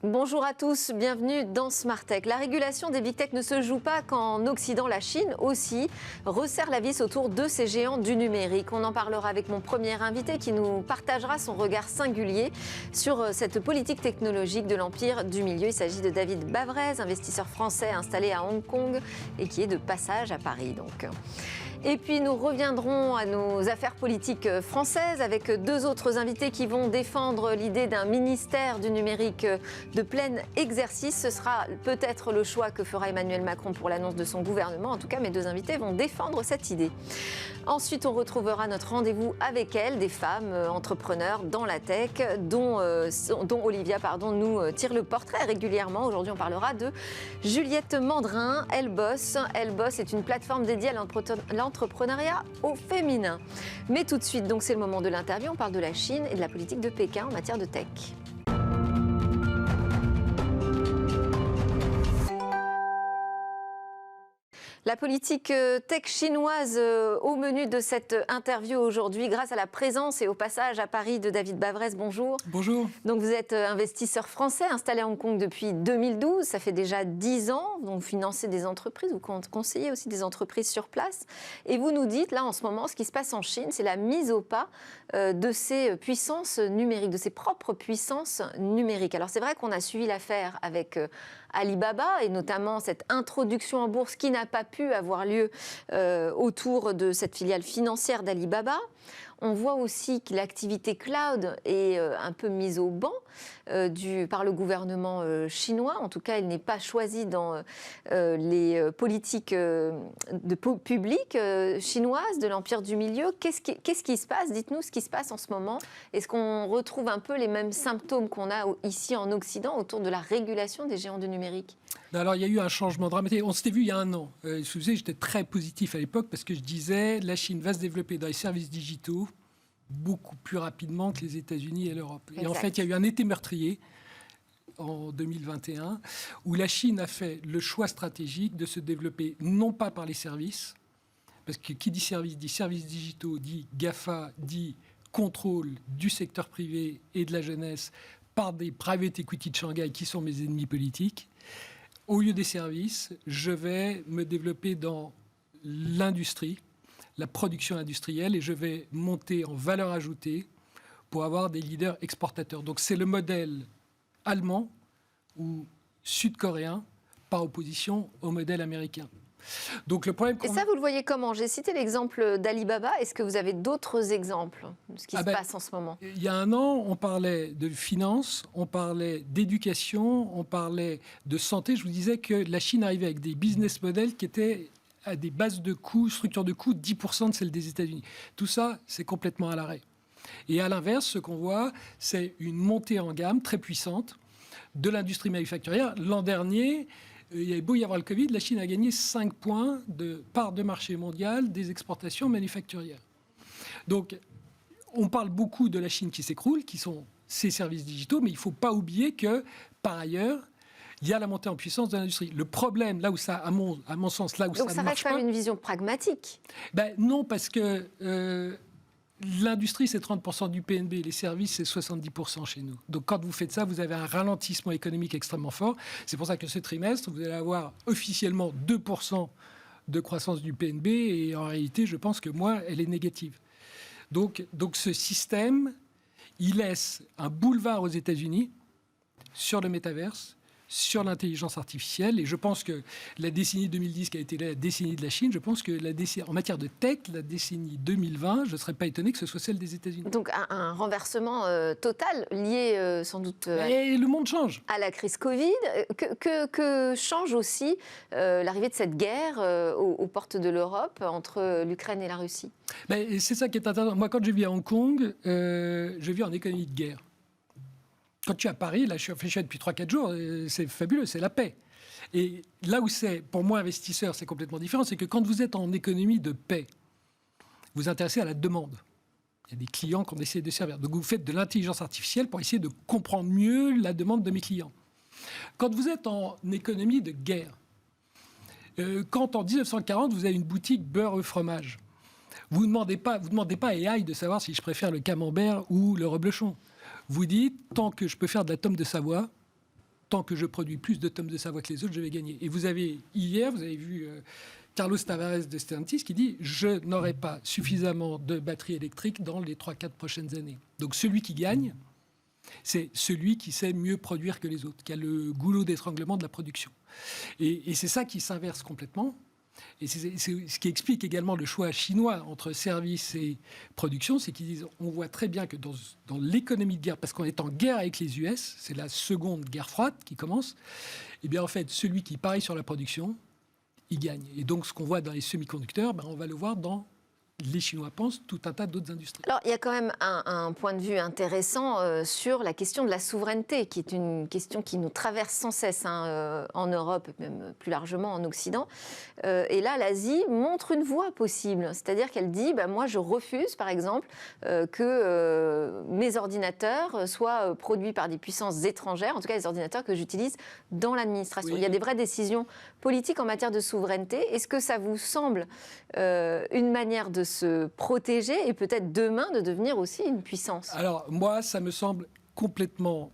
Bonjour à tous, bienvenue dans Smart Tech. La régulation des Big Tech ne se joue pas qu'en Occident. La Chine aussi resserre la vis autour de ces géants du numérique. On en parlera avec mon premier invité qui nous partagera son regard singulier sur cette politique technologique de l'empire du milieu. Il s'agit de David Bavrez, investisseur français installé à Hong Kong et qui est de passage à Paris. Et puis nous reviendrons à nos affaires politiques françaises avec deux autres invités qui vont défendre l'idée d'un ministère du numérique de plein exercice. Ce sera peut-être le choix que fera Emmanuel Macron pour l'annonce de son gouvernement. En tout cas, mes deux invités vont défendre cette idée. Ensuite, on retrouvera notre rendez-vous avec elles, des femmes entrepreneurs dans la tech, dont Olivia nous tire le portrait régulièrement. Aujourd'hui, on parlera de Juliette Mandrin, Ellboss. Ellboss est une plateforme dédiée à l'entrepreneuriat au féminin. Mais tout de suite, donc c'est le moment de l'interview. On parle de la Chine et de la politique de Pékin en matière de tech. La politique tech chinoise au menu de cette interview aujourd'hui, grâce à la présence et au passage à Paris de David Bavrez. Bonjour. Bonjour. Donc vous êtes investisseur français installé à Hong Kong depuis 2012. Ça fait déjà 10 ans. Donc vous financez des entreprises, vous conseillez aussi des entreprises sur place. Et vous nous dites, là en ce moment, ce qui se passe en Chine, c'est la mise au pas de ces puissances numériques, de ses propres puissances numériques. Alors c'est vrai qu'on a suivi l'affaire avec Alibaba et notamment cette introduction en bourse qui n'a pas pu avoir lieu autour de cette filiale financière d'Alibaba. On voit aussi que l'activité cloud est un peu mise au banc par le gouvernement chinois. En tout cas, elle n'est pas choisie dans les politiques publiques chinoises de l'Empire du Milieu. Qu'est-ce qui se passe? Dites-nous ce qui se passe en ce moment. Est-ce qu'on retrouve un peu les mêmes symptômes qu'on a ici en Occident autour de la régulation des géants du numérique? Alors, il y a eu un changement dramatique. On s'était vu il y a un an. J'étais très positif à l'époque parce que je disais la Chine va se développer dans les services digitaux beaucoup plus rapidement que les États-Unis et l'Europe. Et en fait, il y a eu un été meurtrier en 2021 où la Chine a fait le choix stratégique de se développer non pas par les services, parce que qui dit services digitaux, dit GAFA, dit contrôle du secteur privé et de la jeunesse par des private equity de Shanghai qui sont mes ennemis politiques. Au lieu des services, je vais me développer dans l'industrie, la production industrielle, et je vais monter en valeur ajoutée pour avoir des leaders exportateurs. Donc c'est le modèle allemand ou sud-coréen par opposition au modèle américain. Donc le problème. Et ça, vous le voyez comment? J'ai cité l'exemple d'Alibaba. Est-ce que vous avez d'autres exemples de ce qui se passe en ce moment? Il y a un an, on parlait de finance, on parlait d'éducation, on parlait de santé. Je vous disais que la Chine arrivait avec des business models qui étaient à des bases de coûts, structures de coûts, 10% de celles des États-Unis. Tout ça, c'est complètement à l'arrêt. Et à l'inverse, ce qu'on voit, c'est une montée en gamme très puissante de l'industrie manufacturière. L'an dernier, il y avait beau y avoir le Covid, la Chine a gagné 5 points de part de marché mondial des exportations manufacturières. Donc, on parle beaucoup de la Chine qui s'écroule, qui sont ses services digitaux, mais il ne faut pas oublier que, par ailleurs, il y a la montée en puissance de l'industrie. Le problème, là où ça, à mon sens, là où donc ça ça ne marche reste quand pas... même une vision pragmatique. Non, parce que l'industrie, c'est 30% du PNB, les services, c'est 70% chez nous. Donc quand vous faites ça, vous avez un ralentissement économique extrêmement fort. C'est pour ça que ce trimestre, vous allez avoir officiellement 2% de croissance du PNB, et en réalité, je pense que elle est négative. Donc ce système, il laisse un boulevard aux États-Unis sur le métaverse, sur l'intelligence artificielle, et je pense que la décennie 2010 qui a été la décennie de la Chine, je pense que en matière de tech, la décennie 2020, je ne serais pas étonné que ce soit celle des États-Unis. Donc un renversement total lié sans doute et le monde change. À la crise Covid, que change aussi l'arrivée de cette guerre aux portes de l'Europe entre l'Ukraine et la Russie? C'est ça qui est intéressant. Moi, quand je vis à Hong Kong, je vis en économie de guerre. Quand tu es à Paris, là, je suis depuis 3-4 jours, c'est fabuleux, c'est la paix. Et là où c'est, pour moi, investisseur, c'est complètement différent, c'est que quand vous êtes en économie de paix, vous vous intéressez à la demande. Il y a des clients qu'on essaie de servir. Donc vous faites de l'intelligence artificielle pour essayer de comprendre mieux la demande de mes clients. Quand vous êtes en économie de guerre, quand en 1940, vous avez une boutique beurre et fromage, vous ne demandez pas à AI de savoir si je préfère le camembert ou le reblochon. Vous dites, tant que je peux faire de la tome de Savoie, tant que je produis plus de tomes de Savoie que les autres, je vais gagner. Et hier, vous avez vu Carlos Tavares de Stellantis qui dit « Je n'aurai pas suffisamment de batteries électriques dans les 3-4 prochaines années ». Donc celui qui gagne, c'est celui qui sait mieux produire que les autres, qui a le goulot d'étranglement de la production. Et c'est ça qui s'inverse complètement. Et c'est ce qui explique également le choix chinois entre services et production, c'est qu'ils disent, on voit très bien que dans l'économie de guerre, parce qu'on est en guerre avec les US, c'est la seconde guerre froide qui commence, et bien en fait, celui qui parie sur la production, il gagne. Et donc ce qu'on voit dans les semi-conducteurs, on va le voir dans les Chinois pensent, tout un tas d'autres industries. Alors, il y a quand même un point de vue intéressant sur la question de la souveraineté, qui est une question qui nous traverse sans cesse en Europe, et même plus largement en Occident. Et là, l'Asie montre une voie possible. C'est-à-dire qu'elle dit, moi, je refuse, par exemple, que mes ordinateurs soient produits par des puissances étrangères, en tout cas les ordinateurs que j'utilise dans l'administration. Oui. Il y a des vraies décisions politiques en matière de souveraineté. Est-ce que ça vous semble une manière de se protéger et peut-être demain de devenir aussi une puissance? Alors moi, ça me semble complètement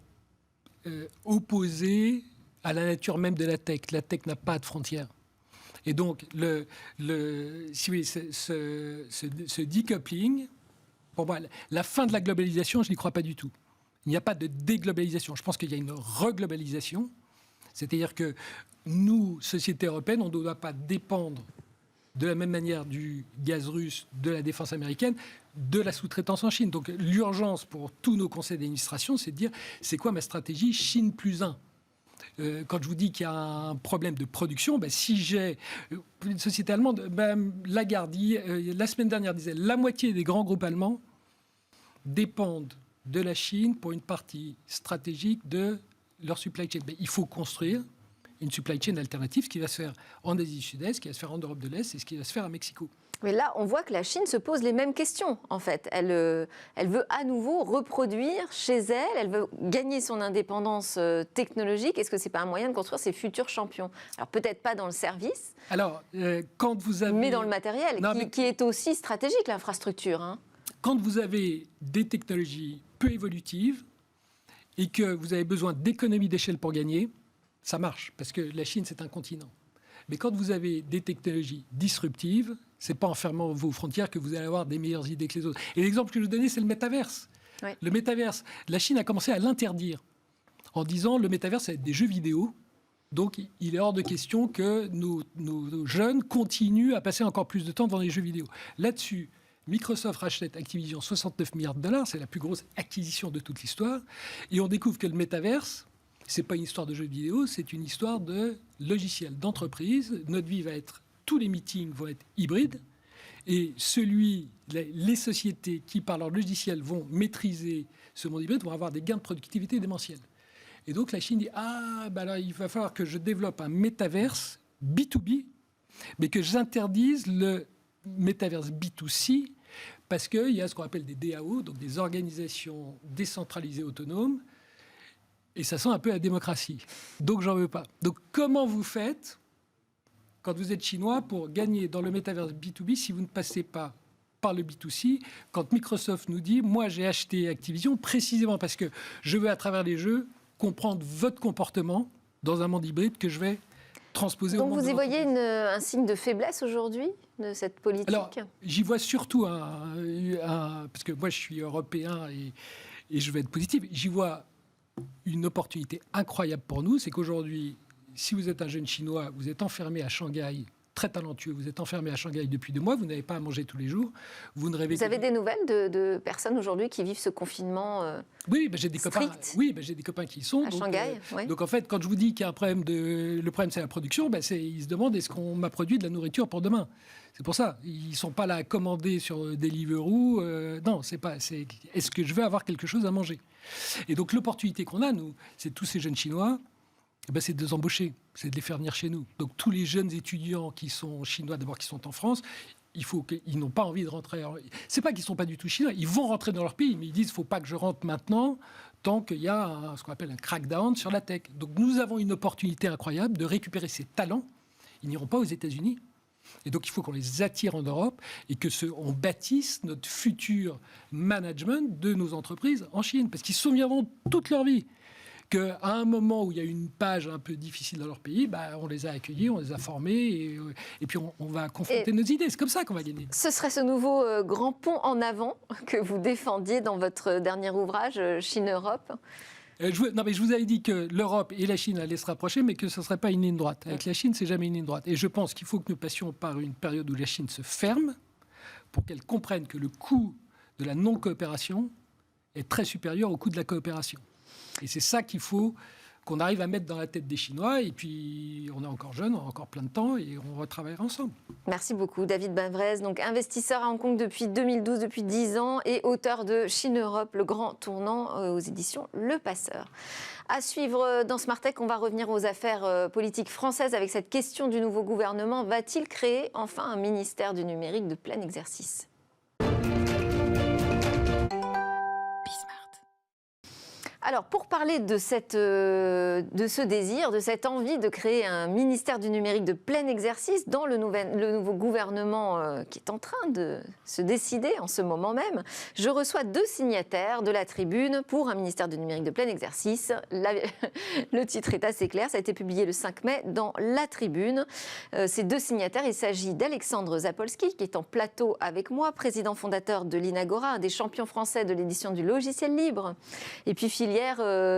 opposé à la nature même de la tech. La tech n'a pas de frontières. Et donc, si oui, ce decoupling, pour moi, la fin de la globalisation, je n'y crois pas du tout. Il n'y a pas de déglobalisation. Je pense qu'il y a une reglobalisation. C'est-à-dire que nous, société européenne, on ne doit pas dépendre de la même manière du gaz russe, de la défense américaine, de la sous-traitance en Chine. Donc l'urgence pour tous nos conseils d'administration, c'est de dire, c'est quoi ma stratégie Chine plus 1 ? Quand je vous dis qu'il y a un problème de production, si j'ai une société allemande, Lagarde, la semaine dernière, disait la moitié des grands groupes allemands dépendent de la Chine pour une partie stratégique de leur supply chain. Il faut construire une supply chain alternative, ce qui va se faire en Asie du Sud-Est, ce qui va se faire en Europe de l'Est et ce qui va se faire à Mexico. Mais là, on voit que la Chine se pose les mêmes questions, en fait. Elle veut à nouveau reproduire chez elle, elle veut gagner son indépendance technologique. Est-ce que ce n'est pas un moyen de construire ses futurs champions? Alors, peut-être pas dans le service, quand vous avez... mais dans le matériel, qui est aussi stratégique, l'infrastructure. Quand vous avez des technologies peu évolutives et que vous avez besoin d'économies d'échelle pour gagner, ça marche, parce que la Chine, c'est un continent. Mais quand vous avez des technologies disruptives, ce n'est pas en fermant vos frontières que vous allez avoir des meilleures idées que les autres. Et l'exemple que je vous donnais, c'est le métaverse. Oui. Le métaverse, la Chine a commencé à l'interdire en disant le métaverse, ça va être des jeux vidéo. Donc, il est hors de question que nos jeunes continuent à passer encore plus de temps devant les jeux vidéo. Là-dessus, Microsoft rachète Activision 69 milliards de dollars, c'est la plus grosse acquisition de toute l'histoire. Et on découvre que le métaverse, ce n'est pas une histoire de jeux vidéo, c'est une histoire de logiciel, d'entreprise. Notre vie va être, tous les meetings vont être hybrides. Et les sociétés qui, par leur logiciel, vont maîtriser ce monde hybride, vont avoir des gains de productivité démentiels. Et donc la Chine dit, alors il va falloir que je développe un métaverse B2B, mais que j'interdise le métaverse B2C, parce qu'il y a ce qu'on appelle des DAO, donc des organisations décentralisées autonomes, et ça sent un peu la démocratie. Donc, j'en veux pas. Donc, comment vous faites, quand vous êtes chinois, pour gagner dans le métaverse B2B si vous ne passez pas par le B2C? Quand Microsoft nous dit, moi, j'ai acheté Activision précisément parce que je veux, à travers les jeux, comprendre votre comportement dans un monde hybride que je vais transposer au monde. Donc, vous y voyez un signe de faiblesse aujourd'hui de cette politique? Alors, j'y vois surtout parce que moi, je suis européen et je vais être positif, j'y vois une opportunité incroyable pour nous, c'est qu'aujourd'hui, si vous êtes un jeune Chinois, vous êtes enfermé à Shanghai, très talentueux, vous êtes enfermé à Shanghai depuis 2 mois, vous n'avez pas à manger tous les jours, vous ne rêvez. Vous avez des nouvelles de personnes aujourd'hui qui vivent ce confinement Oui, j'ai des copains. Oui, j'ai des copains qui y sont. À Shanghai. Oui. Donc en fait, quand je vous dis qu'il y a un problème le problème c'est la production, ils se demandent est-ce qu'on m'a produit de la nourriture pour demain. C'est pour ça. Ils sont pas là à commander sur Deliveroo. Non, c'est pas. C'est est-ce que je vais avoir quelque chose à manger? Et donc l'opportunité qu'on a, nous, c'est tous ces jeunes Chinois. C'est de les embaucher, c'est de les faire venir chez nous. Donc tous les jeunes étudiants qui sont chinois, d'abord qui sont en France, ils n'ont pas envie de rentrer. C'est pas qu'ils sont pas du tout chinois, ils vont rentrer dans leur pays, mais ils disent il faut pas que je rentre maintenant tant qu'il y a ce qu'on appelle un crackdown sur la tech. Donc nous avons une opportunité incroyable de récupérer ces talents. Ils n'iront pas aux États-Unis. Et donc il faut qu'on les attire en Europe et on bâtisse notre futur management de nos entreprises en Chine, parce qu'ils se souviendront toute leur vie qu'à un moment où il y a eu une page un peu difficile dans leur pays, on les a accueillis, on les a formés, et puis on va confronter nos idées. C'est comme ça qu'on va gagner. Ce serait ce nouveau grand pont en avant que vous défendiez dans votre dernier ouvrage, Chine-Europe. Je vous avais dit que l'Europe et la Chine allaient se rapprocher, mais que ce ne serait pas une ligne droite. Avec la Chine, c'est jamais une ligne droite. Et je pense qu'il faut que nous passions par une période où la Chine se ferme, pour qu'elle comprenne que le coût de la non-coopération est très supérieur au coût de la coopération. Et c'est ça qu'il faut qu'on arrive à mettre dans la tête des Chinois. Et puis, on est encore jeunes, on a encore plein de temps et on retravaillera ensemble. Merci beaucoup, David Bavrez, donc investisseur à Hong Kong depuis 2012, depuis 10 ans, et auteur de Chine-Europe, le grand tournant aux éditions Le Passeur. À suivre dans Smart Tech, on va revenir aux affaires politiques françaises avec cette question du nouveau gouvernement. Va-t-il créer enfin un ministère du numérique de plein exercice ? Alors, pour parler de ce désir, de cette envie de créer un ministère du numérique de plein exercice dans le nouveau gouvernement qui est en train de se décider en ce moment même, je reçois 2 signataires de la Tribune pour un ministère du numérique de plein exercice. Le titre est assez clair, ça a été publié le 5 mai dans la Tribune. Ces 2 signataires, il s'agit d'Alexandre Zapolski, qui est en plateau avec moi, président fondateur de l'Inagora, un des champions français de l'édition du logiciel libre, et puis filière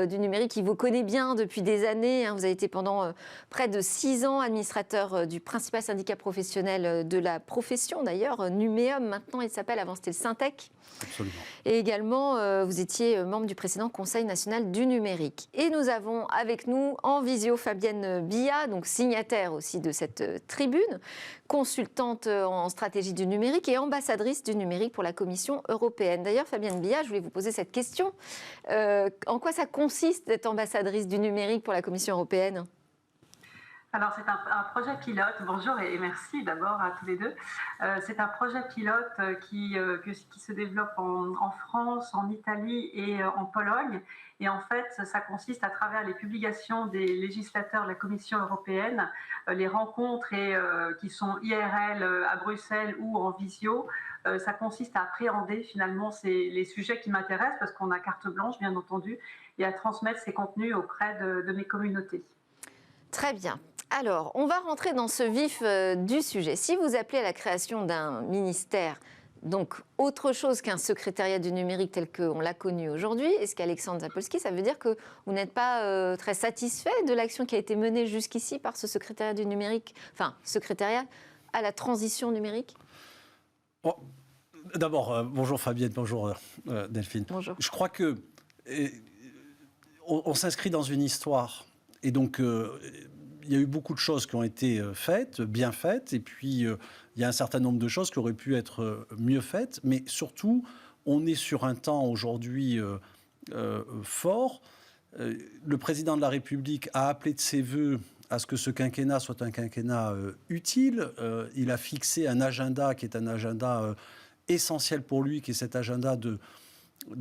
du numérique qui vous connaît bien depuis des années. Vous avez été pendant près de 6 ans administrateur du principal syndicat professionnel de la profession, d'ailleurs, Numéum maintenant il s'appelle, avant c'était le Syntec. Absolument. Et également, vous étiez membre du précédent Conseil national du numérique. Et nous avons avec nous en visio Fabienne Billa, donc signataire aussi de cette tribune, consultante en stratégie du numérique et ambassadrice du numérique pour la Commission européenne. D'ailleurs, Fabienne Billa, je voulais vous poser cette question. En quoi ça consiste d'être ambassadrice du numérique pour la Commission européenne ? Alors, c'est un projet pilote. Bonjour et merci d'abord à tous les deux. C'est un projet pilote qui se développe en France, en Italie et en Pologne. Et en fait, ça consiste à travers les publications des législateurs de la Commission européenne, les rencontres qui sont IRL à Bruxelles ou en visio. Ça consiste à appréhender finalement les sujets qui m'intéressent parce qu'on a carte blanche, bien entendu, et à transmettre ces contenus auprès de mes communautés. Très bien. Alors, on va rentrer dans ce vif du sujet. Si vous appelez à la création d'un ministère, donc autre chose qu'un secrétariat du numérique tel qu'on l'a connu aujourd'hui, est-ce qu'Alexandre Zapolski, ça veut dire que vous n'êtes pas très satisfait de l'action qui a été menée jusqu'ici par ce secrétariat du numérique, enfin, secrétariat à la transition numérique ? Bon, d'abord, bonjour Fabienne, bonjour Delphine. Bonjour. Je crois que on s'inscrit dans une histoire et donc il y a eu beaucoup de choses qui ont été faites, bien faites, et puis il y a un certain nombre de choses qui auraient pu être mieux faites, mais surtout, on est sur un temps aujourd'hui fort. Le président de la République a appelé de ses voeux à ce que ce quinquennat soit un quinquennat utile. Il a fixé un agenda qui est un agenda essentiel pour lui, qui est cet agenda de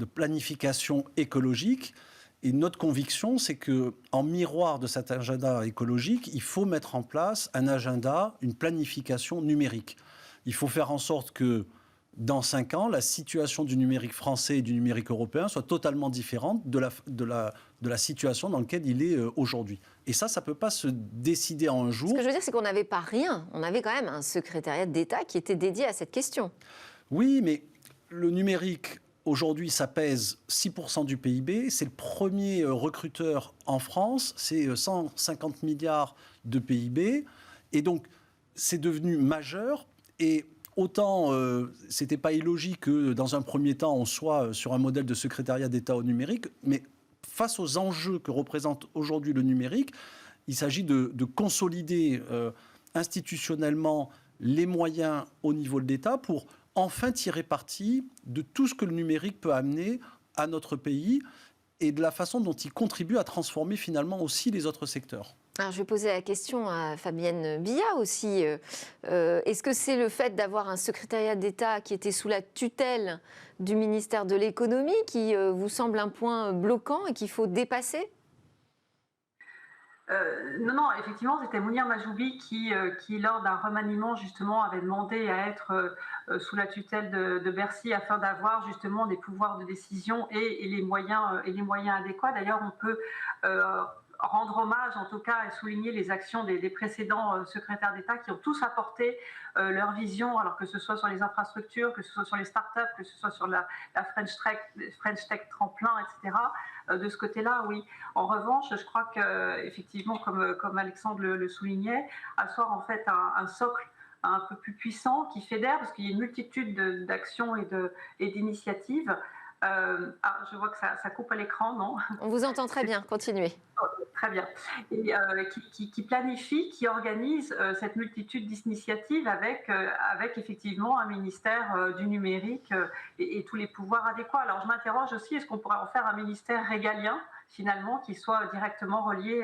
planification écologique. Et notre conviction, c'est qu'en miroir de cet agenda écologique, il faut mettre en place un agenda, une planification numérique. Il faut faire en sorte que, dans 5 ans, la situation du numérique français et du numérique européen soit totalement différente de la situation dans laquelle il est aujourd'hui. Et ça ne peut pas se décider en un jour. Ce que je veux dire, c'est qu'on n'avait pas rien. On avait quand même un secrétariat d'État qui était dédié à cette question. Oui, mais le numérique... Aujourd'hui, ça pèse 6% du PIB. C'est le premier recruteur en France. C'est 150 milliards de PIB. Et donc, c'est devenu majeur. Et autant, ce n'était pas illogique que, dans un premier temps, on soit sur un modèle de secrétariat d'État au numérique. Mais face aux enjeux que représente aujourd'hui le numérique, il s'agit de consolider institutionnellement les moyens au niveau de l'État pour enfin tirer parti de tout ce que le numérique peut amener à notre pays et de la façon dont il contribue à transformer finalement aussi les autres secteurs. Alors, je vais poser la question à Fabienne Billa aussi. Est-ce que c'est le fait d'avoir un secrétariat d'État qui était sous la tutelle du ministère de l'économie qui vous semble un point bloquant et qu'il faut dépasser ? Non, effectivement, c'était Mounir Majoubi qui, lors d'un remaniement, justement, avait demandé à être sous la tutelle de Bercy afin d'avoir justement des pouvoirs de décision et les moyens adéquats. D'ailleurs, on peut rendre hommage, en tout cas, et souligner les actions des précédents secrétaires d'État qui ont tous apporté leur vision, alors que ce soit sur les infrastructures, que ce soit sur les startups, que ce soit sur la French Tech Tremplin, etc. De ce côté-là, oui. En revanche, je crois qu'effectivement, comme Alexandre le soulignait, asseoir en fait un socle un peu plus puissant qui fédère, parce qu'il y a une multitude d'actions et d'initiatives. Je vois que ça coupe à l'écran, non? On vous entend très bien, continuez. Très bien. Et qui planifie, qui organise cette multitude d'initiatives avec effectivement un ministère du numérique et tous les pouvoirs adéquats. Alors je m'interroge aussi, est-ce qu'on pourrait en faire un ministère régalien, finalement, qui soit directement relié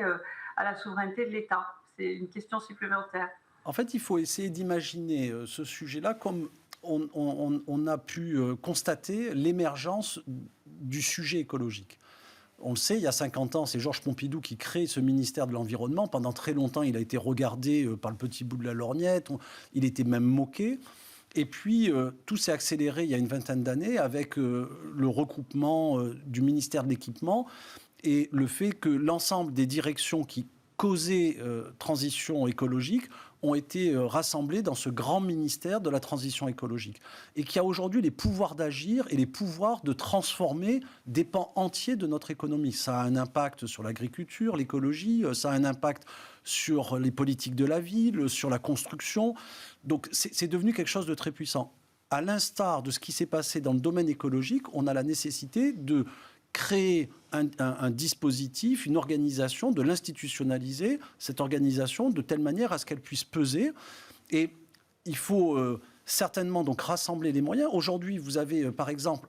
à la souveraineté de l'État? C'est une question supplémentaire. En fait, il faut essayer d'imaginer ce sujet-là comme on a pu constater l'émergence du sujet écologique. On le sait, il y a 50 ans, c'est Georges Pompidou qui crée ce ministère de l'Environnement. Pendant très longtemps, il a été regardé par le petit bout de la lorgnette. Il était même moqué. Et puis, tout s'est accéléré il y a une vingtaine d'années avec le regroupement du ministère de l'Équipement et le fait que l'ensemble des directions qui causaient transition écologique ont été rassemblés dans ce grand ministère de la transition écologique et qui a aujourd'hui les pouvoirs d'agir et les pouvoirs de transformer des pans entiers de notre économie. Ça a un impact sur l'agriculture, l'écologie, ça a un impact sur les politiques de la ville, sur la construction. Donc c'est devenu quelque chose de très puissant. À l'instar de ce qui s'est passé dans le domaine écologique, on a la nécessité de créer un dispositif, une organisation, de l'institutionnaliser, cette organisation, de telle manière à ce qu'elle puisse peser. Et il faut certainement donc rassembler les moyens. Aujourd'hui, vous avez par exemple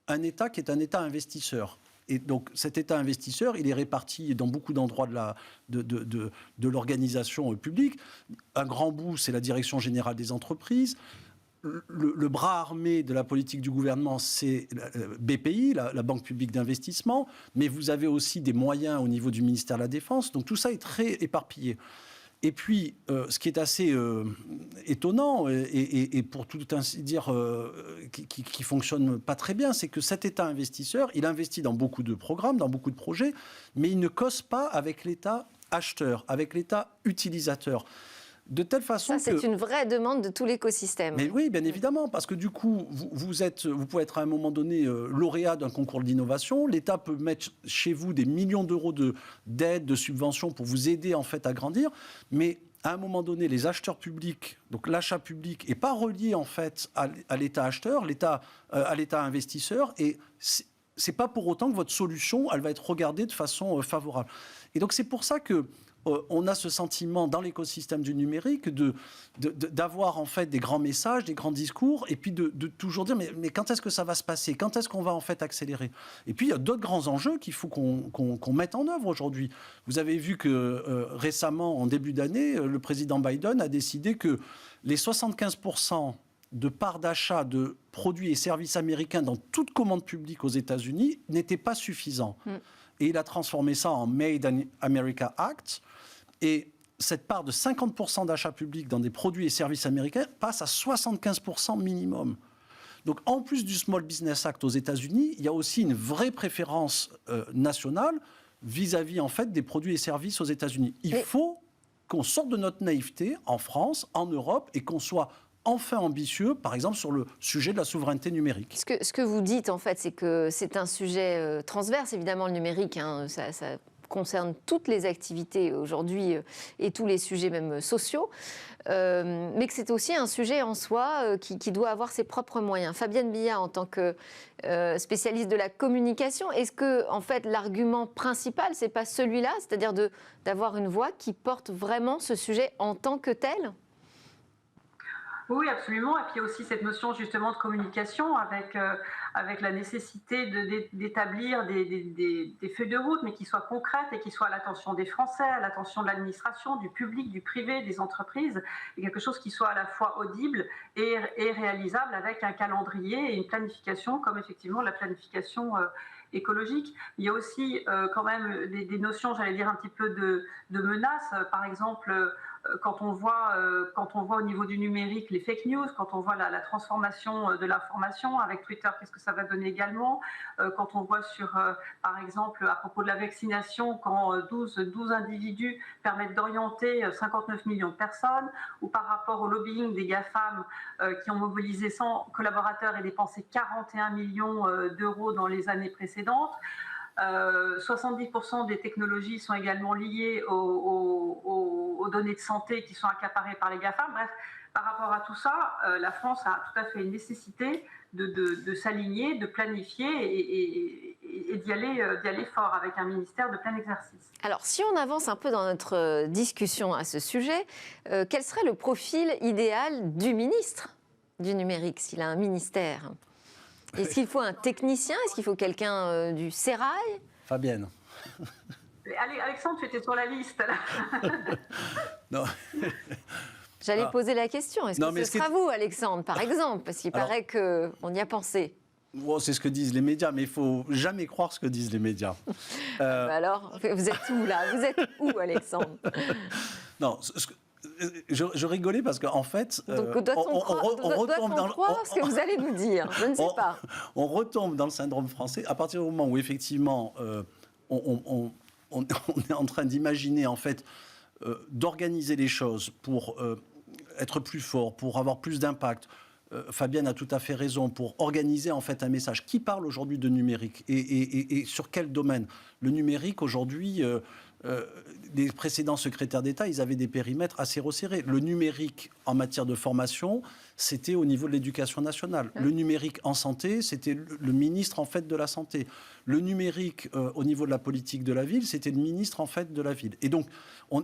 un État qui est un État investisseur. Et donc cet État investisseur, il est réparti dans beaucoup d'endroits de l'organisation publique. Un grand bout, c'est la Direction générale des entreprises. Le bras armé de la politique du gouvernement, c'est BPI, la Banque publique d'investissement, mais vous avez aussi des moyens au niveau du ministère de la Défense, donc tout ça est très éparpillé. Et puis, ce qui est assez étonnant, et pour tout ainsi dire, qui ne fonctionne pas très bien, c'est que cet État investisseur, il investit dans beaucoup de programmes, dans beaucoup de projets, mais il ne cause pas avec l'État acheteur, avec l'État utilisateur. De telle façon ça, c'est une vraie demande de tout l'écosystème. Mais oui, bien évidemment, parce que du coup, vous pouvez être à un moment donné lauréat d'un concours d'innovation. L'État peut mettre chez vous des millions d'euros d'aide, de subventions pour vous aider en fait à grandir. Mais à un moment donné, les acheteurs publics, donc l'achat public, n'est pas relié en fait à l'État acheteur, à l'État investisseur. Et c'est pas pour autant que votre solution, elle va être regardée de façon favorable. Et donc c'est pour ça que on a ce sentiment dans l'écosystème du numérique d'avoir en fait des grands messages, des grands discours, et puis de toujours dire mais quand est-ce que ça va se passer? Quand est-ce qu'on va en fait accélérer? Et puis il y a d'autres grands enjeux qu'il faut qu'on mette en œuvre aujourd'hui. Vous avez vu que récemment, en début d'année, le président Biden a décidé que les 75% de part d'achat de produits et services américains dans toute commande publique aux États-Unis n'étaient pas suffisants. Et il a transformé ça en Made in America Act. Et cette part de 50% d'achats publics dans des produits et services américains passe à 75% minimum. Donc, en plus du Small Business Act aux États-Unis, il y a aussi une vraie préférence nationale vis-à-vis, en fait, des produits et services aux États-Unis. Il faut qu'on sorte de notre naïveté en France, en Europe, et qu'on soit enfin ambitieux, par exemple, sur le sujet de la souveraineté numérique. Ce que vous dites, en fait, c'est que c'est un sujet transverse, évidemment, le numérique, ça concerne toutes les activités aujourd'hui et tous les sujets même sociaux, mais que c'est aussi un sujet en soi qui doit avoir ses propres moyens. Fabienne Billard, en tant que spécialiste de la communication, est-ce que en fait l'argument principal, c'est pas celui-là, c'est-à-dire d'avoir une voix qui porte vraiment ce sujet en tant que tel ? Oui, absolument. Et puis il y a aussi cette notion justement de communication avec la nécessité d'établir des feuilles de route, mais qui soient concrètes et qui soient à l'attention des Français, à l'attention de l'administration, du public, du privé, des entreprises, et quelque chose qui soit à la fois audible et réalisable avec un calendrier et une planification, comme effectivement la planification écologique. Il y a aussi quand même des notions, j'allais dire, un petit peu de menaces. Par exemple, quand on voit au niveau du numérique les fake news, quand on voit la transformation de l'information avec Twitter, qu'est-ce que ça va donner également, quand on voit par exemple, à propos de la vaccination, quand 12 individus permettent d'orienter 59 millions de personnes, ou par rapport au lobbying des GAFAM qui ont mobilisé 100 collaborateurs et dépensé 41 millions d'euros dans les années précédentes. 70% des technologies sont également liées aux données de santé qui sont accaparées par les GAFAM. Bref, par rapport à tout ça, la France a tout à fait une nécessité de s'aligner, de planifier et d'y aller fort avec un ministère de plein exercice. Alors, si on avance un peu dans notre discussion à ce sujet, quel serait le profil idéal du ministre du numérique, s'il a un ministère ? Est-ce qu'il faut un technicien ? Est-ce qu'il faut quelqu'un du Sérail ? Fabienne. Alexandre, tu étais sur la liste. Là. Non. J'allais poser la question. Est-ce que ce sera vous, Alexandre, par exemple ? Parce qu'il paraît qu'on y a pensé. Bon, c'est ce que disent les médias, mais il ne faut jamais croire ce que disent les médias. Alors, vous êtes où, là ? Vous êtes où, Alexandre ? Non, je rigolais parce qu'en fait... Donc, doit-on croire ce que vous allez nous dire ? Je ne sais pas. On retombe dans le syndrome français à partir du moment où, effectivement, on est en train d'imaginer, en fait, d'organiser les choses pour être plus fort, pour avoir plus d'impact. Fabienne a tout à fait raison, pour organiser en fait un message. Qui parle aujourd'hui de numérique et sur quel domaine ? Le numérique aujourd'hui, les précédents secrétaires d'État, ils avaient des périmètres assez resserrés. Le numérique en matière de formation, c'était au niveau de l'éducation nationale. Le numérique en santé, c'était le ministre en fait de la santé. Le numérique au niveau de la politique de la ville, c'était le ministre en fait de la ville. Et donc,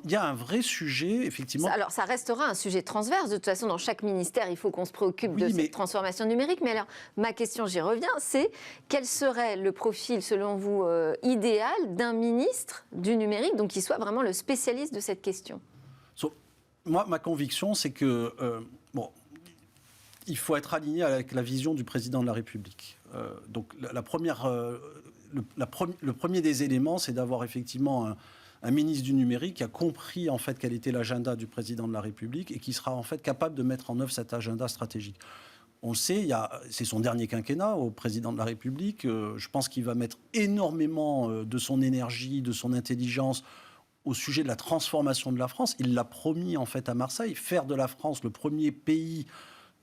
il y a un vrai sujet, effectivement. Alors, ça restera un sujet transverse. De toute façon, dans chaque ministère, il faut qu'on se préoccupe de cette transformation numérique. Mais alors, ma question, j'y reviens, c'est quel serait le profil, selon vous, idéal d'un ministre du numérique, donc qui soit vraiment le spécialiste de cette question ? Moi, ma conviction, c'est que il faut être aligné avec la vision du président de la République. Donc, le premier des éléments, c'est d'avoir effectivement un ministre du numérique qui a compris en fait quel était l'agenda du président de la République et qui sera en fait capable de mettre en œuvre cet agenda stratégique. On le sait, c'est son dernier quinquennat au président de la République. Je pense qu'il va mettre énormément de son énergie, de son intelligence au sujet de la transformation de la France. Il l'a promis en fait à Marseille, faire de la France le premier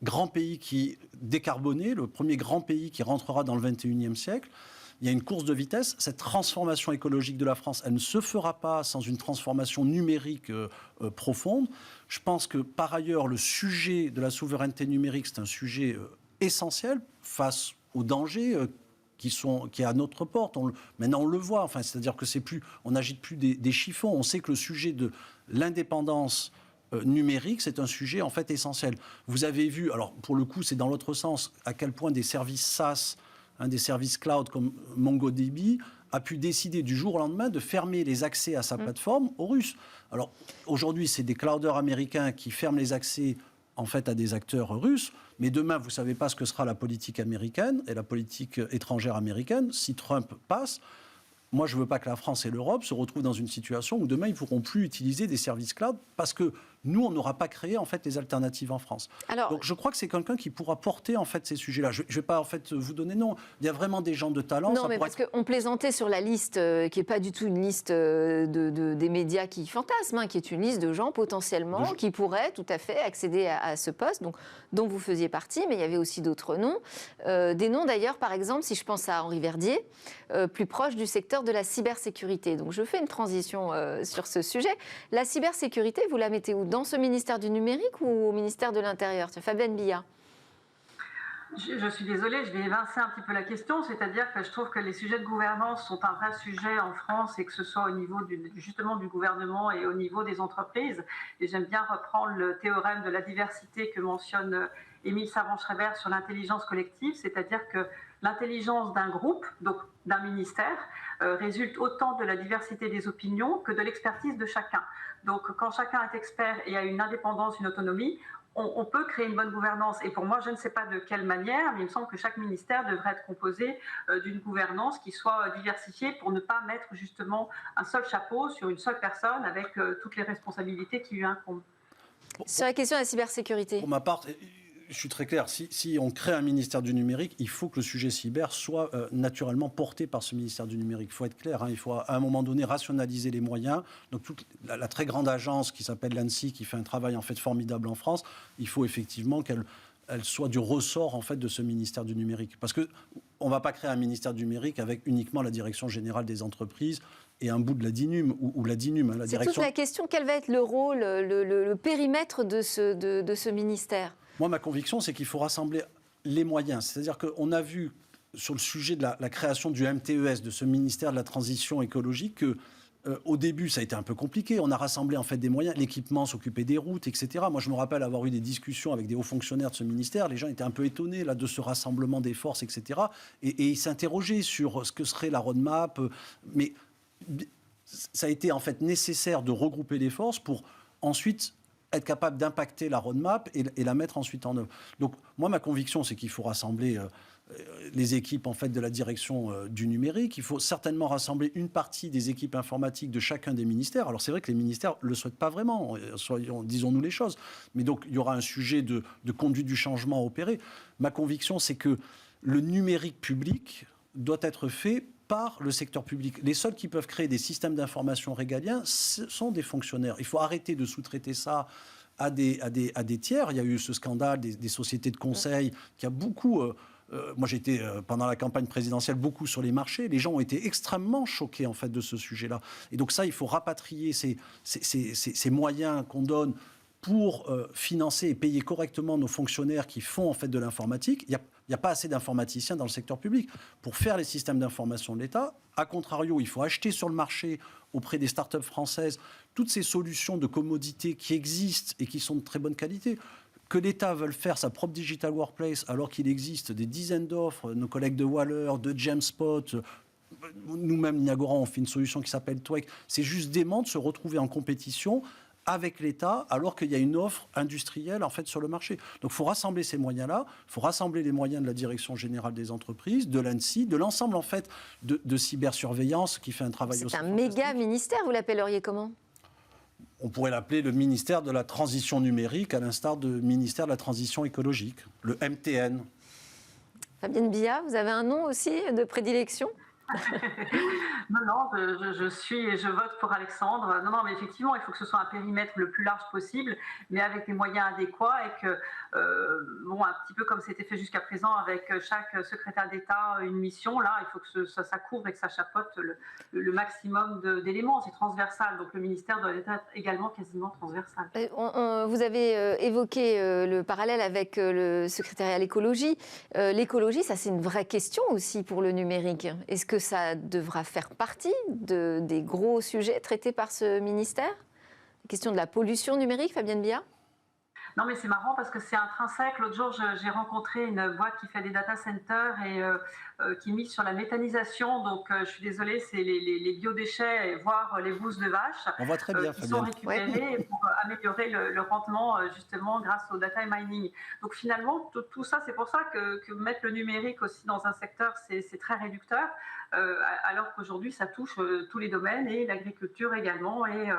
grand pays qui décarboné, le premier grand pays qui rentrera dans le 21e siècle. Il y a une course de vitesse. Cette transformation écologique de la France, elle ne se fera pas sans une transformation numérique profonde. Je pense que, par ailleurs, le sujet de la souveraineté numérique, c'est un sujet essentiel face aux dangers qui est à notre porte. Maintenant, on le voit. Enfin, c'est-à-dire que on n'agite plus des chiffons. On sait que le sujet de l'indépendance numérique, c'est un sujet en fait essentiel. Vous avez vu, alors pour le coup, c'est dans l'autre sens, à quel point des services SaaS, des services cloud comme MongoDB a pu décider du jour au lendemain de fermer les accès à sa plateforme aux Russes. Alors aujourd'hui, c'est des clouders américains qui ferment les accès en fait à des acteurs russes, mais demain, vous ne savez pas ce que sera la politique américaine et la politique étrangère américaine si Trump passe. Moi, je ne veux pas que la France et l'Europe se retrouvent dans une situation où demain, ils ne pourront plus utiliser des services cloud parce que nous, on n'aura pas créé en fait les alternatives en France. Donc, je crois que c'est quelqu'un qui pourra porter en fait ces sujets-là. Je ne vais pas en fait vous donner non. Il y a vraiment des gens de talent. Non, mais parce qu'on plaisantait sur la liste qui n'est pas du tout une liste des médias qui fantasment, qui est une liste de gens potentiellement qui pourraient tout à fait accéder à ce poste, dont vous faisiez partie, mais il y avait aussi d'autres noms. Des noms d'ailleurs, par exemple, si je pense à Henri Verdier, plus proche du secteur de la cybersécurité. Donc je fais une transition sur ce sujet. La cybersécurité, vous la mettez où ? Dans ce ministère du numérique ou au ministère de l'Intérieur ? Fabienne Billard. Je suis désolée, je vais évincer un petit peu la question, c'est-à-dire que je trouve que les sujets de gouvernance sont un vrai sujet en France et que ce soit au niveau justement du gouvernement et au niveau des entreprises. Et j'aime bien reprendre le théorème de la diversité que mentionne Émile Servan-Schreiber sur l'intelligence collective, c'est-à-dire que l'intelligence d'un groupe, donc d'un ministère, résulte autant de la diversité des opinions que de l'expertise de chacun. Donc quand chacun est expert et a une indépendance, une autonomie, on peut créer une bonne gouvernance. Et pour moi, je ne sais pas de quelle manière, mais il me semble que chaque ministère devrait être composé d'une gouvernance qui soit diversifiée pour ne pas mettre justement un seul chapeau sur une seule personne avec toutes les responsabilités qui lui incombent. Sur la question de la cybersécurité. Pour ma part, je suis très clair, si on crée un ministère du numérique, il faut que le sujet cyber soit naturellement porté par ce ministère du numérique. Il faut être clair, il faut à un moment donné rationaliser les moyens. Donc la très grande agence qui s'appelle l'ANSSI, qui fait un travail en fait formidable en France, il faut effectivement qu'elle soit du ressort en fait de ce ministère du numérique. Parce qu'on ne va pas créer un ministère du numérique avec uniquement la direction générale des entreprises et un bout de la DINUM ou la DINUM. La C'est direction... toute la question, quel va être le rôle, le périmètre de ce ministère ? Moi, ma conviction, c'est qu'il faut rassembler les moyens. C'est-à-dire qu'on a vu sur le sujet de la création du MTES, de ce ministère de la transition écologique, que au début, ça a été un peu compliqué. On a rassemblé en fait des moyens, l'équipement, s'occuper des routes, etc. Moi, je me rappelle avoir eu des discussions avec des hauts fonctionnaires de ce ministère. Les gens étaient un peu étonnés là, de ce rassemblement des forces, etc. Et ils s'interrogeaient sur ce que serait la roadmap. Mais ça a été en fait nécessaire de regrouper les forces pour ensuite être capable d'impacter la roadmap et la mettre ensuite en œuvre. Donc, moi, ma conviction, c'est qu'il faut rassembler les équipes en fait, de la direction du numérique. Il faut certainement rassembler une partie des équipes informatiques de chacun des ministères. Alors, c'est vrai que les ministères ne le souhaitent pas vraiment, disons-nous les choses. Mais donc, il y aura un sujet de conduite du changement à opérer. Ma conviction, c'est que le numérique public doit être fait par le secteur public. Les seuls qui peuvent créer des systèmes d'information régaliens sont des fonctionnaires. Il faut arrêter de sous-traiter ça à des tiers. Il y a eu ce scandale des sociétés de conseil qui a beaucoup... moi, j'étais pendant la campagne présidentielle beaucoup sur les marchés. Les gens ont été extrêmement choqués en fait de ce sujet-là. Et donc ça, il faut rapatrier ces moyens qu'on donne pour financer et payer correctement nos fonctionnaires qui font en fait de l'informatique. Il n'y a pas assez d'informaticiens dans le secteur public pour faire les systèmes d'information de l'État. A contrario, il faut acheter sur le marché auprès des startups françaises toutes ces solutions de commodité qui existent et qui sont de très bonne qualité. Que l'État veuille faire sa propre digital workplace alors qu'il existe des dizaines d'offres, nos collègues de Waller, de Jamspot, nous-mêmes, Niagara, on fait une solution qui s'appelle Twek. C'est juste dément de se retrouver en compétition avec l'État, alors qu'il y a une offre industrielle en fait sur le marché. Donc il faut rassembler ces moyens-là, il faut rassembler les moyens de la Direction générale des entreprises, de l'ANSSI, de l'ensemble en fait de cybersurveillance qui fait un travail aussi. C'est un méga ministère, vous l'appelleriez comment ? On pourrait l'appeler le ministère de la transition numérique, à l'instar du ministère de la transition écologique, le MTN. Fabienne Billard, vous avez un nom aussi de prédilection ? Non, je suis et je vote pour Alexandre. Non, mais effectivement, il faut que ce soit un périmètre le plus large possible, mais avec les moyens adéquats et que, un petit peu comme c'était fait jusqu'à présent avec chaque secrétaire d'État, une mission, là, il faut que ça couvre et que ça chapeaute le maximum d'éléments. C'est transversal, donc le ministère doit être également quasiment transversal. Vous avez évoqué le parallèle avec le secrétariat à l'écologie. L'écologie, ça c'est une vraie question aussi pour le numérique. Est-ce que ça devra faire partie des gros sujets traités par ce ministère ? La question de la pollution numérique, Fabienne Billard ? Non, mais c'est marrant parce que c'est intrinsèque. L'autre jour, j'ai rencontré une boîte qui fait des data centers et qui mise sur la méthanisation. Donc, je suis désolée, c'est les biodéchets, voire les bousses de vaches. On voit très bien, qui sont récupérés pour améliorer le rendement, justement, grâce au data mining. Donc, finalement, tout ça, c'est pour ça que mettre le numérique aussi dans un secteur, c'est très réducteur, alors qu'aujourd'hui, ça touche tous les domaines et l'agriculture également et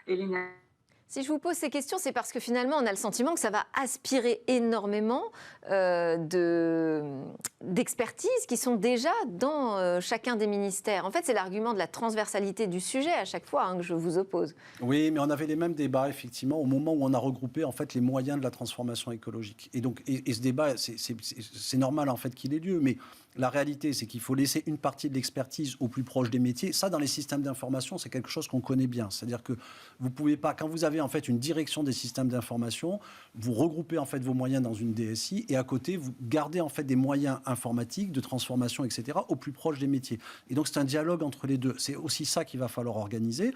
l'énergie. Si je vous pose ces questions, c'est parce que finalement, on a le sentiment que ça va aspirer énormément d'expertise qui sont déjà dans chacun des ministères. En fait, c'est l'argument de la transversalité du sujet à chaque fois que je vous oppose. Oui, mais on avait les mêmes débats, effectivement, au moment où on a regroupé en fait, les moyens de la transformation écologique. Et donc, et ce débat, c'est normal en fait qu'il ait lieu, mais la réalité, c'est qu'il faut laisser une partie de l'expertise au plus proche des métiers. Ça, dans les systèmes d'information, c'est quelque chose qu'on connaît bien. C'est-à-dire que vous pouvez pas, quand vous avez en fait une direction des systèmes d'information, vous regroupez en fait vos moyens dans une DSI et à côté, vous gardez en fait des moyens informatiques, de transformation, etc., au plus proche des métiers. Et donc, c'est un dialogue entre les deux. C'est aussi ça qu'il va falloir organiser.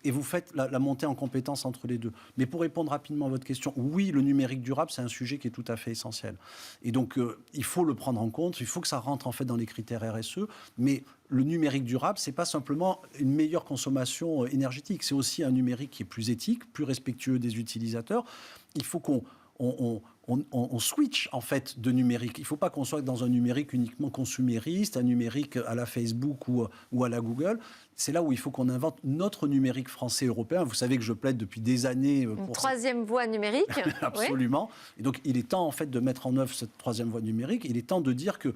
Et vous faites la montée en compétences entre les deux. Mais pour répondre rapidement à votre question, oui, le numérique durable, c'est un sujet qui est tout à fait essentiel. Et donc, il faut le prendre en compte. Il faut que ça rentre en fait dans les critères RSE. Mais le numérique durable, c'est pas simplement une meilleure consommation énergétique. C'est aussi un numérique qui est plus éthique, plus respectueux des utilisateurs. Il faut qu'on switch en fait de numérique. Il ne faut pas qu'on soit dans un numérique uniquement consumériste, un numérique à la Facebook ou à la Google. C'est là où il faut qu'on invente notre numérique français européen. Vous savez que je plaide depuis des années pour une troisième voie numérique. Absolument. Oui. Et donc il est temps en fait de mettre en œuvre cette troisième voie numérique. Il est temps de dire que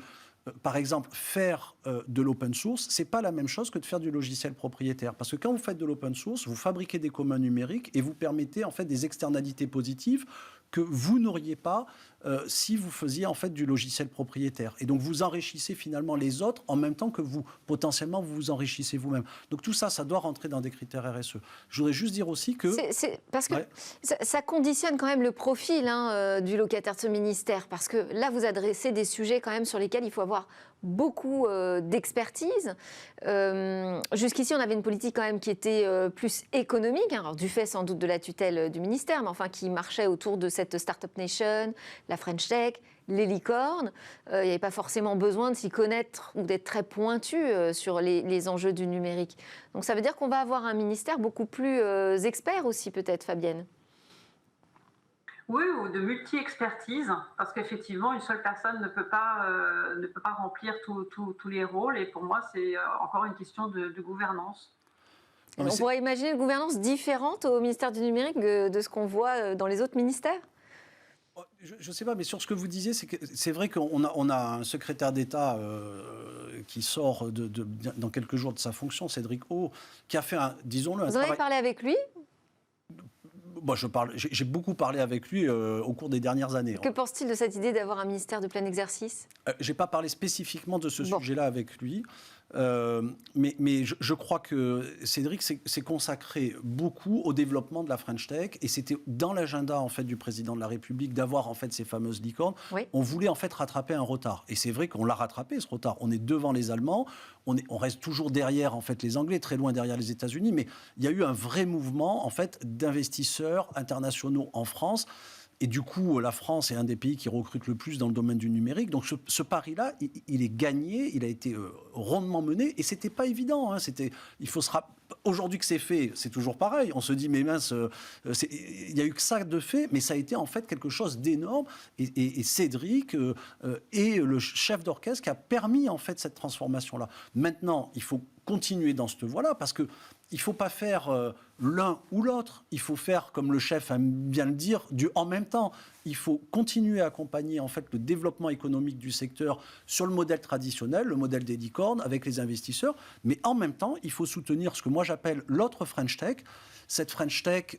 par exemple, faire de l'open source, ce n'est pas la même chose que de faire du logiciel propriétaire. Parce que quand vous faites de l'open source, vous fabriquez des communs numériques et vous permettez en fait des externalités positives que vous n'auriez pas si vous faisiez en fait du logiciel propriétaire. Et donc vous enrichissez finalement les autres en même temps que vous, potentiellement, vous vous enrichissez vous-même. Donc tout ça, ça doit rentrer dans des critères RSE. Je voudrais juste dire aussi que... Parce que ça conditionne quand même le profil du locataire de ce ministère. Parce que là, vous adressez des sujets quand même sur lesquels il faut avoir beaucoup d'expertise. Jusqu'ici, on avait une politique quand même qui était plus économique, alors du fait sans doute de la tutelle du ministère, mais enfin qui marchait autour de cette Startup Nation, la French Tech, les licornes. Il n'y avait pas forcément besoin de s'y connaître ou d'être très pointu sur les enjeux du numérique. Donc ça veut dire qu'on va avoir un ministère beaucoup plus expert aussi peut-être, Fabienne. Oui, ou de multi-expertise, parce qu'effectivement, une seule personne ne peut pas remplir tous les rôles. Et pour moi, c'est encore une question de gouvernance. On pourrait imaginer une gouvernance différente au ministère du numérique de ce qu'on voit dans les autres ministères ? Je ne sais pas, mais sur ce que vous disiez, c'est vrai qu'on a un secrétaire d'État qui sort dans quelques jours de sa fonction, Cédric O, qui a fait disons-le, Vous en avez parlé avec lui ? Bon, j'ai beaucoup parlé avec lui au cours des dernières années. Que pense-t-il de cette idée d'avoir un ministère de plein exercice ? Je n'ai pas parlé spécifiquement de ce sujet-là avec lui. Mais je crois que Cédric s'est consacré beaucoup au développement de la French Tech et c'était dans l'agenda en fait du président de la République d'avoir en fait ces fameuses licornes. Oui. On voulait en fait rattraper un retard et c'est vrai qu'on l'a rattrapé ce retard. On est devant les Allemands, on reste toujours derrière en fait les Anglais, très loin derrière les États-Unis, mais il y a eu un vrai mouvement en fait d'investisseurs internationaux en France. Et du coup, la France est un des pays qui recrute le plus dans le domaine du numérique. Donc ce pari-là, il est gagné, il a été rondement mené. Et ce n'était pas évident. Aujourd'hui que c'est fait, c'est toujours pareil. On se dit, mais mince, il n'y a eu que ça de fait. Mais ça a été en fait quelque chose d'énorme. Et Cédric est le chef d'orchestre qui a permis en fait cette transformation-là. Maintenant, il faut continuer dans cette voie-là parce que il ne faut pas faire l'un ou l'autre. Il faut faire, comme le chef aime bien le dire, du en même temps. Il faut continuer à accompagner en fait, le développement économique du secteur sur le modèle traditionnel, le modèle des licornes, avec les investisseurs. Mais en même temps, il faut soutenir ce que moi j'appelle l'autre French Tech, cette French Tech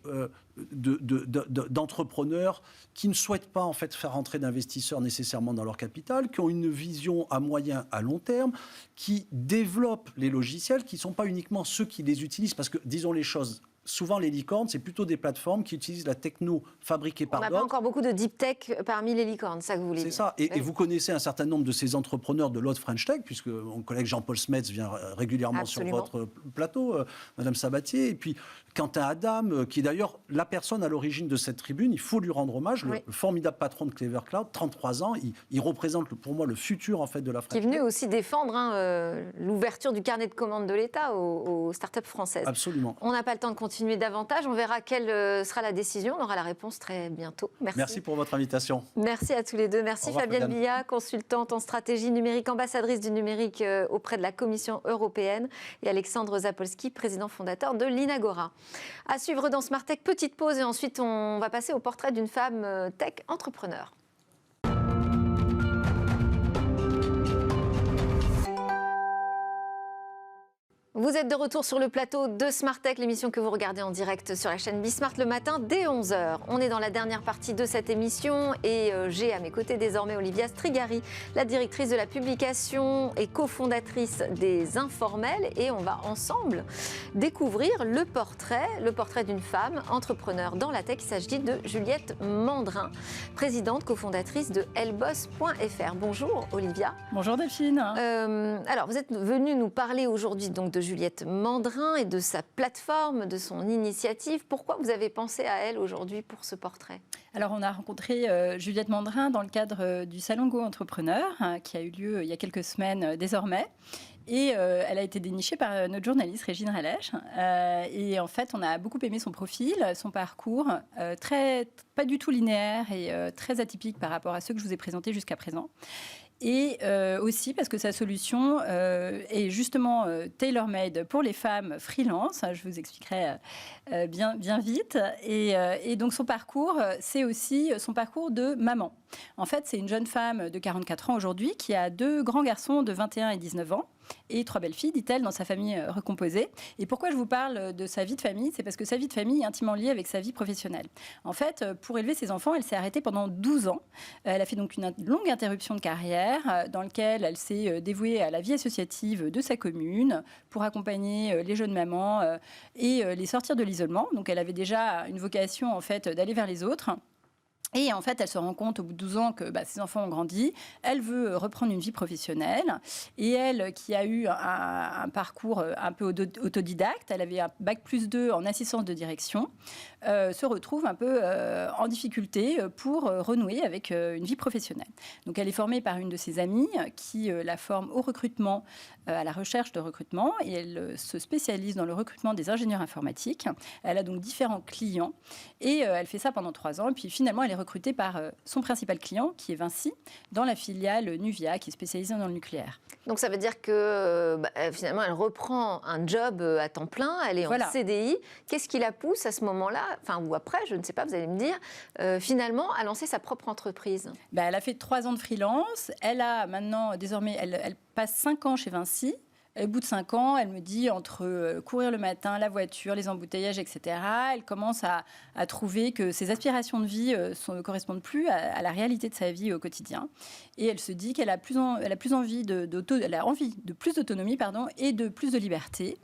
d'entrepreneurs qui ne souhaitent pas en fait, faire entrer d'investisseurs nécessairement dans leur capital, qui ont une vision à moyen, à long terme, qui développent les logiciels, qui ne sont pas uniquement ceux qui les utilisent. Parce que, disons les choses, souvent les licornes, c'est plutôt des plateformes qui utilisent la techno fabriquée par d'autres. On n'a pas encore beaucoup de deep tech parmi les licornes, ça que vous voulez dire. C'est ça. Et vous connaissez un certain nombre de ces entrepreneurs de l'autre French Tech, puisque mon collègue Jean-Paul Smets vient régulièrement Absolument. Sur votre plateau, Madame Sabatier. Et puis Quentin Adam, qui est d'ailleurs la personne à l'origine de cette tribune, il faut lui rendre hommage, le formidable patron de Clever Cloud, 33 ans, il représente pour moi le futur en fait, de la French Tech. Qui est venu aussi défendre l'ouverture du carnet de commandes de l'État aux startups françaises. Absolument. On n'a pas le temps de continuer davantage. On verra quelle sera la décision. On aura la réponse très bientôt. Merci. Merci pour votre invitation. Merci à tous les deux. Merci Fabienne Billat, consultante en stratégie numérique, ambassadrice du numérique auprès de la Commission européenne, et Alexandre Zapolski, président fondateur de l'Inagora. À suivre dans Smart Tech, petite pause et ensuite on va passer au portrait d'une femme tech entrepreneur. Vous êtes de retour sur le plateau de Smart Tech, l'émission que vous regardez en direct sur la chaîne Bismart le matin dès 11h. On est dans la dernière partie de cette émission et j'ai à mes côtés désormais Olivia Strigari, la directrice de la publication et cofondatrice des Informels. Et on va ensemble découvrir le portrait d'une femme entrepreneur dans la tech. Il s'agit de Juliette Mandrin, présidente cofondatrice de Ellboss.fr. Bonjour Olivia. Bonjour Delphine. Alors vous êtes venue nous parler aujourd'hui donc de Juliette Mandrin et de sa plateforme, de son initiative. Pourquoi vous avez pensé à elle aujourd'hui pour ce portrait ? Alors, on a rencontré Juliette Mandrin dans le cadre du Salon Go Entrepreneur, qui a eu lieu il y a quelques semaines désormais. Et elle a été dénichée par notre journaliste Régine Rallèche. Et en fait, on a beaucoup aimé son profil, son parcours, pas du tout linéaire et très atypique par rapport à ceux que je vous ai présentés jusqu'à présent. Et aussi parce que sa solution est justement tailor-made pour les femmes freelance. Je vous expliquerai bien vite. Et donc son parcours, c'est aussi son parcours de maman. En fait, c'est une jeune femme de 44 ans aujourd'hui qui a 2 grands garçons de 21 et 19 ans. Et 3 belles filles, dit-elle, dans sa famille recomposée. Et pourquoi je vous parle de sa vie de famille ? C'est parce que sa vie de famille est intimement liée avec sa vie professionnelle. En fait, pour élever ses enfants, elle s'est arrêtée pendant 12 ans. Elle a fait donc une longue interruption de carrière dans laquelle elle s'est dévouée à la vie associative de sa commune pour accompagner les jeunes mamans et les sortir de l'isolement. Donc elle avait déjà une vocation en fait d'aller vers les autres. Et en fait, elle se rend compte au bout de 12 ans que ses enfants ont grandi. Elle veut reprendre une vie professionnelle. Et elle, qui a eu un parcours un peu autodidacte, elle avait un bac+2 en assistance de direction, se retrouve un peu en difficulté pour renouer avec une vie professionnelle. Donc, elle est formée par une de ses amies qui la forme au recrutement, à la recherche de recrutement. Et elle se spécialise dans le recrutement des ingénieurs informatiques. Elle a donc différents clients. Et elle fait ça pendant 3 ans. Et puis, finalement, elle est recrutée par son principal client, qui est Vinci, dans la filiale Nuvia, qui est spécialisée dans le nucléaire. Donc ça veut dire que finalement, elle reprend un job à temps plein, elle est en CDI. Qu'est-ce qui la pousse à ce moment-là, ou après, je ne sais pas, vous allez me dire, finalement, à lancer sa propre entreprise ? Elle a fait 3 ans de freelance. Elle a maintenant, désormais, elle passe 5 ans chez Vinci. Au bout de 5 ans, elle me dit, entre courir le matin, la voiture, les embouteillages, etc., elle commence à trouver que ses aspirations de vie ne correspondent plus à la réalité de sa vie au quotidien. Et elle se dit qu'elle a envie de plus d'autonomie et de plus de liberté.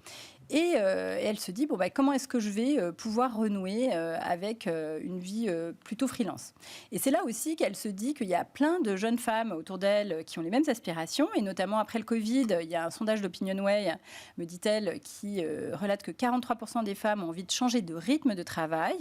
Et elle se dit, comment est-ce que je vais pouvoir renouer avec une vie plutôt freelance ? Et c'est là aussi qu'elle se dit qu'il y a plein de jeunes femmes autour d'elle qui ont les mêmes aspirations. Et notamment après le Covid, il y a un sondage d'OpinionWay, me dit-elle, qui relate que 43% des femmes ont envie de changer de rythme de travail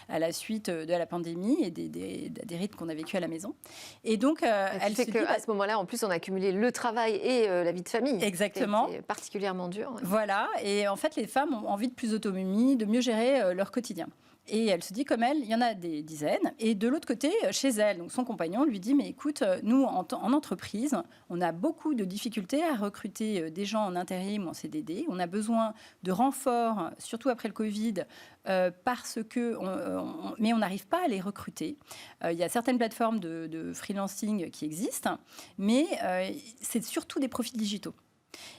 à la suite de la pandémie et des rythmes qu'on a vécu à la maison. Et donc, elle se dit... qu'à ce moment-là, en plus, on a cumulé le travail et la vie de famille. Exactement. C'est particulièrement dur. Ouais. Voilà. Et en fait, les femmes ont envie de plus d'autonomie, de mieux gérer leur quotidien. Et elle se dit, comme elle, il y en a des dizaines. Et de l'autre côté, chez elle, donc son compagnon lui dit, mais écoute, nous, en entreprise, on a beaucoup de difficultés à recruter des gens en intérim ou en CDD. On a besoin de renforts, surtout après le Covid, mais on n'arrive pas à les recruter. Il y a certaines plateformes de freelancing qui existent, mais c'est surtout des profils digitaux.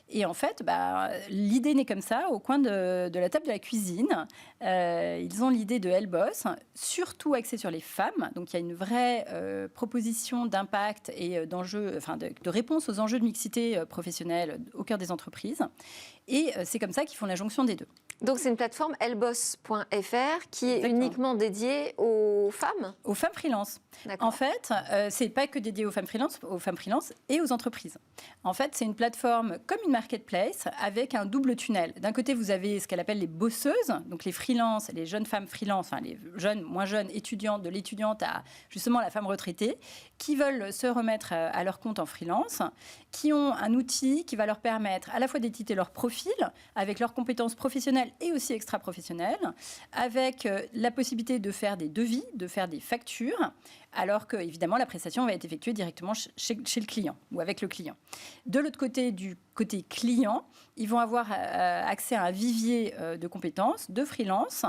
Et en fait, l'idée naît comme ça, au coin de la table de la cuisine. Ils ont l'idée de Ellboss, surtout axée sur les femmes. Donc, il y a une vraie proposition d'impact et d'enjeux, de réponse aux enjeux de mixité professionnelle au cœur des entreprises. Et c'est comme ça qu'ils font la jonction des deux. Donc, c'est une plateforme Ellboss.fr qui est uniquement dédiée aux femmes ? Aux femmes freelance. En fait, c'est pas que dédié aux femmes freelance et aux entreprises. En fait, c'est une plateforme comme une marketplace avec un double tunnel. D'un côté, vous avez ce qu'elle appelle les bosseuses, donc les freelances, les jeunes femmes freelance, les jeunes, moins jeunes étudiantes, de l'étudiante à justement la femme retraitée, qui veulent se remettre à leur compte en freelance, qui ont un outil qui va leur permettre à la fois d'éditer leur profil avec leurs compétences professionnelles et aussi extra-professionnelles, avec la possibilité de faire des devis, de faire des factures, alors que, évidemment, la prestation va être effectuée directement chez le client ou avec le client. De l'autre côté, du côté client, ils vont avoir accès à un vivier de compétences, de freelance,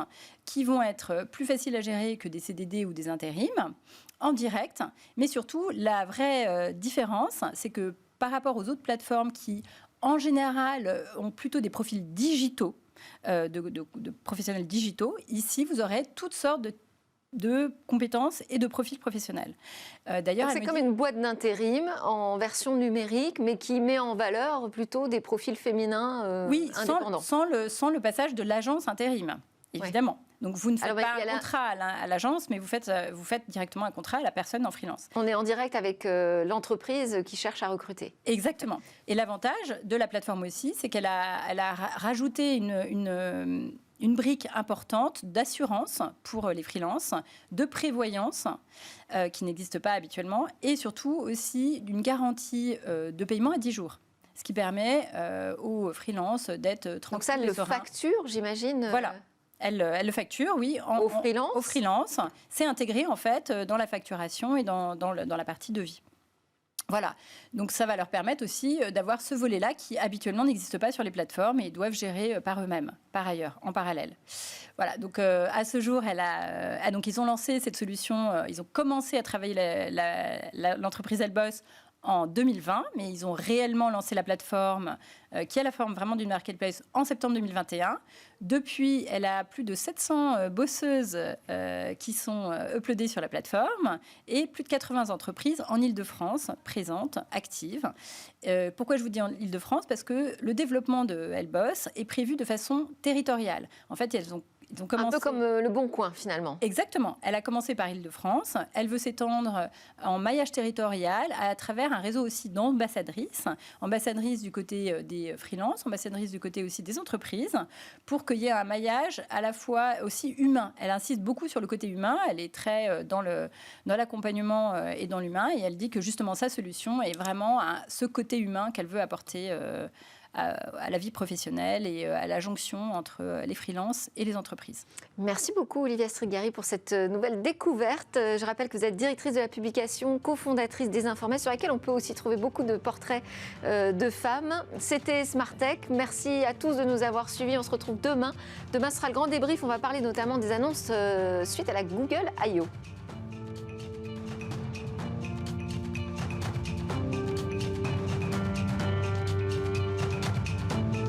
qui vont être plus faciles à gérer que des CDD ou des intérims, en direct. Mais surtout, la vraie différence, c'est que par rapport aux autres plateformes qui, en général, ont plutôt des profils digitaux, de professionnels digitaux, ici, vous aurez toutes sortes de compétences et de profils professionnels. D'ailleurs, c'est comme une boîte d'intérim en version numérique, mais qui met en valeur plutôt des profils féminins indépendants. Sans le passage de l'agence intérim, évidemment. Ouais. Donc, vous ne faites pas un contrat à l'agence, mais vous faites directement un contrat à la personne en freelance. On est en direct avec l'entreprise qui cherche à recruter. Exactement. Et l'avantage de la plateforme aussi, c'est qu'elle a rajouté une brique importante d'assurance pour les freelances, de prévoyance qui n'existe pas habituellement, et surtout aussi d'une garantie de paiement à 10 jours. Ce qui permet aux freelances d'être tranquilles. Donc ça, elle le facture, j'imagine. Voilà. Elle le facture, oui, au freelance. Au freelance. C'est intégré, en fait, dans la facturation et dans la partie devis. Voilà. Donc, ça va leur permettre aussi d'avoir ce volet-là qui, habituellement, n'existe pas sur les plateformes et doivent gérer par eux-mêmes, par ailleurs, en parallèle. Voilà. Donc, à ce jour, donc, ils ont lancé cette solution. Ils ont commencé à travailler l'entreprise Elboss en 2020, mais ils ont réellement lancé la plateforme qui a la forme vraiment d'une marketplace en septembre 2021. Depuis, elle a plus de 700 bosseuses qui sont uploadées sur la plateforme et plus de 80 entreprises en Île-de-France présentes, actives. Pourquoi je vous dis en Île-de-France ? Parce que le développement de Elboss est prévu de façon territoriale. En fait, ils ont commencé... Un peu comme Le Bon Coin, finalement. Exactement. Elle a commencé par Île-de-France. Elle veut s'étendre en maillage territorial à travers un réseau aussi d'ambassadrices. Ambassadrices du côté des freelances, ambassadrices du côté aussi des entreprises, pour qu'il y ait un maillage à la fois aussi humain. Elle insiste beaucoup sur le côté humain. Elle est très dans l'accompagnement et dans l'humain. Et elle dit que justement, sa solution est vraiment ce côté humain qu'elle veut apporter à la vie professionnelle et à la jonction entre les freelances et les entreprises. Merci beaucoup Olivia Strigari pour cette nouvelle découverte. Je rappelle que vous êtes directrice de la publication, cofondatrice des Informés, sur laquelle on peut aussi trouver beaucoup de portraits de femmes. C'était Smart Tech. Merci à tous de nous avoir suivis. On se retrouve demain. Demain sera le grand débrief. On va parler notamment des annonces suite à la Google I.O.